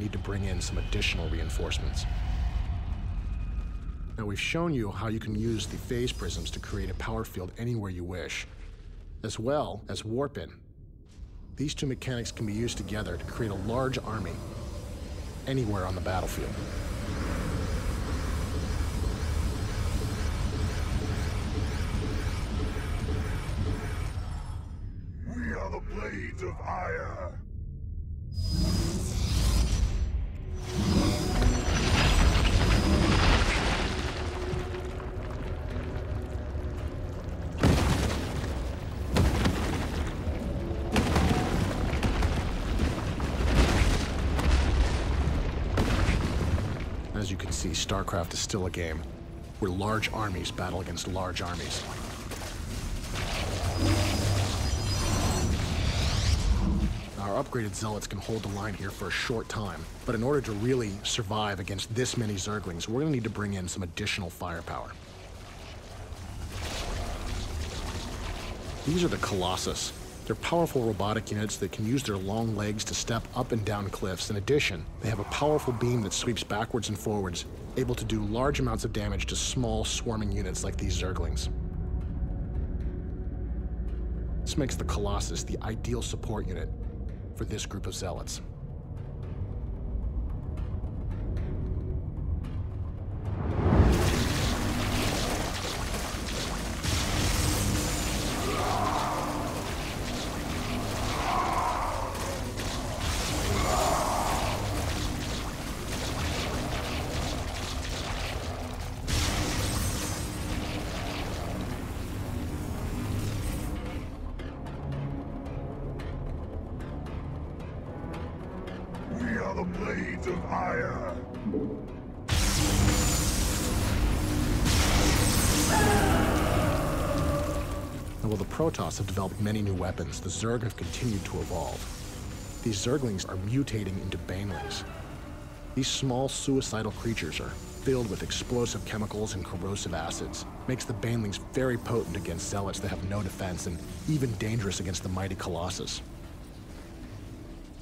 need to bring in some additional reinforcements. Now, we've shown you how you can use the phase prisms to create a power field anywhere you wish, as well as warp in. These two mechanics can be used together to create a large army anywhere on the battlefield. We are the blades of ire. As you can see, Starcraft is still a game where large armies battle against large armies. Our upgraded zealots can hold the line here for a short time, but in order to really survive against this many zerglings, we're going to need to bring in some additional firepower. These are the Colossus. They're powerful robotic units that can use their long legs to step up and down cliffs. In addition, they have a powerful beam that sweeps backwards and forwards, able to do large amounts of damage to small, swarming units like these zerglings. This makes the Colossus the ideal support unit for this group of zealots. We are the blades of ire. Now, while the Protoss have developed many new weapons, the Zerg have continued to evolve. These Zerglings are mutating into Banelings. These small, suicidal creatures are filled with explosive chemicals and corrosive acids. Makes the Banelings very potent against zealots that have no defense, and even dangerous against the mighty Colossus.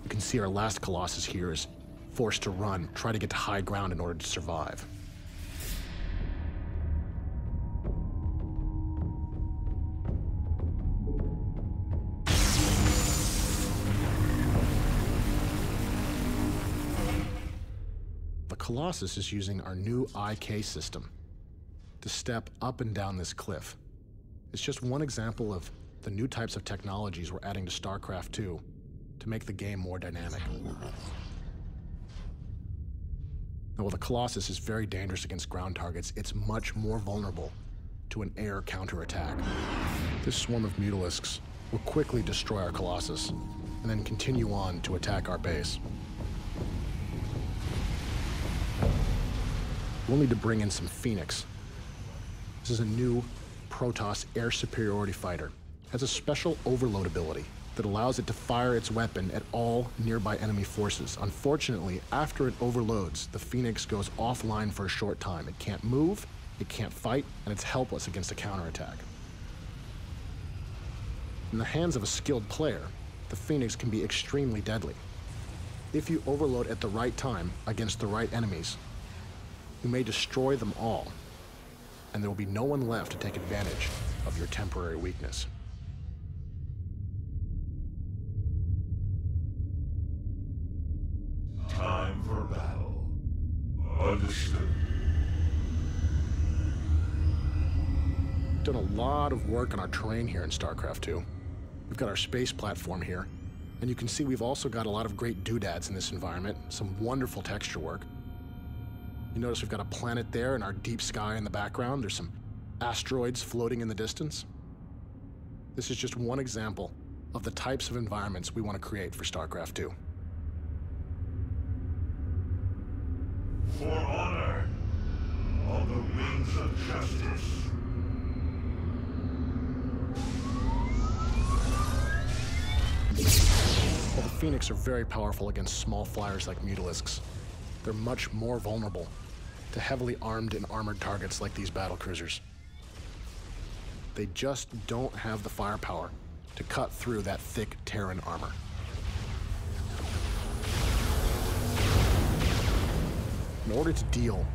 You can see our last Colossus here is forced to run, try to get to high ground in order to survive. The Colossus is using our new IK system to step up and down this cliff. It's just one example of the new types of technologies we're adding to Starcraft 2 to make the game more dynamic. Now, while the Colossus is very dangerous against ground targets, it's much more vulnerable to an air counterattack. This swarm of Mutalisks will quickly destroy our Colossus and then continue on to attack our base. We'll need to bring in some Phoenix. This is a new Protoss air superiority fighter. It has a special overload ability that allows it to fire its weapon at all nearby enemy forces. Unfortunately, after it overloads, the Phoenix goes offline for a short time. It can't move, it can't fight, and it's helpless against a counterattack. In the hands of a skilled player, the Phoenix can be extremely deadly. If you overload at the right time against the right enemies, you may destroy them all, and there will be no one left to take advantage of your temporary weakness. Time for battle. Understood. Done a lot of work on our terrain here in Starcraft 2. We've got our space platform here, and you can see we've also got a lot of great doodads in this environment, some wonderful texture work. You notice we've got a planet there and our deep sky in the background. There's some asteroids floating in the distance. This is just one example of the types of environments we want to create for Starcraft 2. For honor, on the wings of justice. While the Phoenix are very powerful against small flyers like Mutalisks, they're much more vulnerable to heavily armed and armored targets like these battlecruisers. They just don't have the firepower to cut through that thick Terran armor. order to deal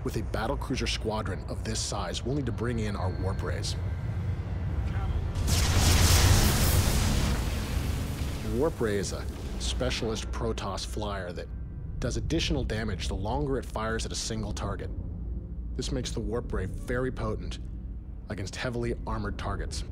with a battlecruiser squadron of this size, we'll need to bring in our warp rays. The warp ray is a specialist Protoss flyer that does additional damage the longer it fires at a single target. This makes the warp ray very potent against heavily armored targets.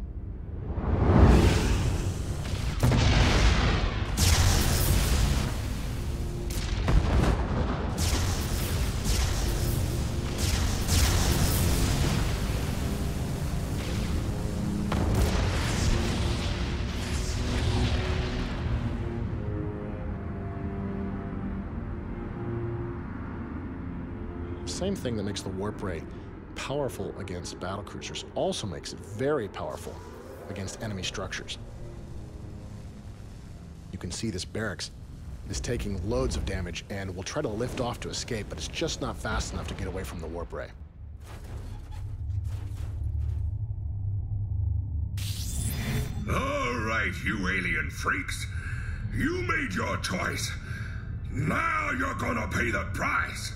Same thing that makes the warp ray powerful against battlecruisers also makes it very powerful against enemy structures. You can see this barracks is taking loads of damage and will try to lift off to escape, but it's just not fast enough to get away from the warp ray. All right, you alien freaks. You made your choice. Now you're gonna pay the price.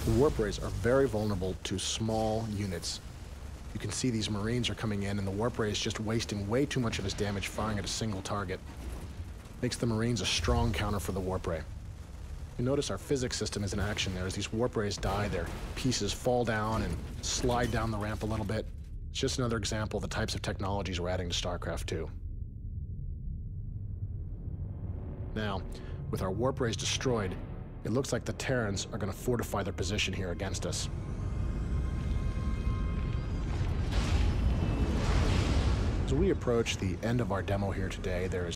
The warp rays are very vulnerable to small units. You can see these Marines are coming in, and the warp ray is just wasting way too much of his damage firing at a single target. Makes the Marines a strong counter for the warp ray. You notice our physics system is in action there. As these warp rays die, their pieces fall down and slide down the ramp a little bit. It's just another example of the types of technologies we're adding to Starcraft 2. Now, with our warp rays destroyed, it looks like the Terrans are going to fortify their position here against us. As we approach the end of our demo here today, there is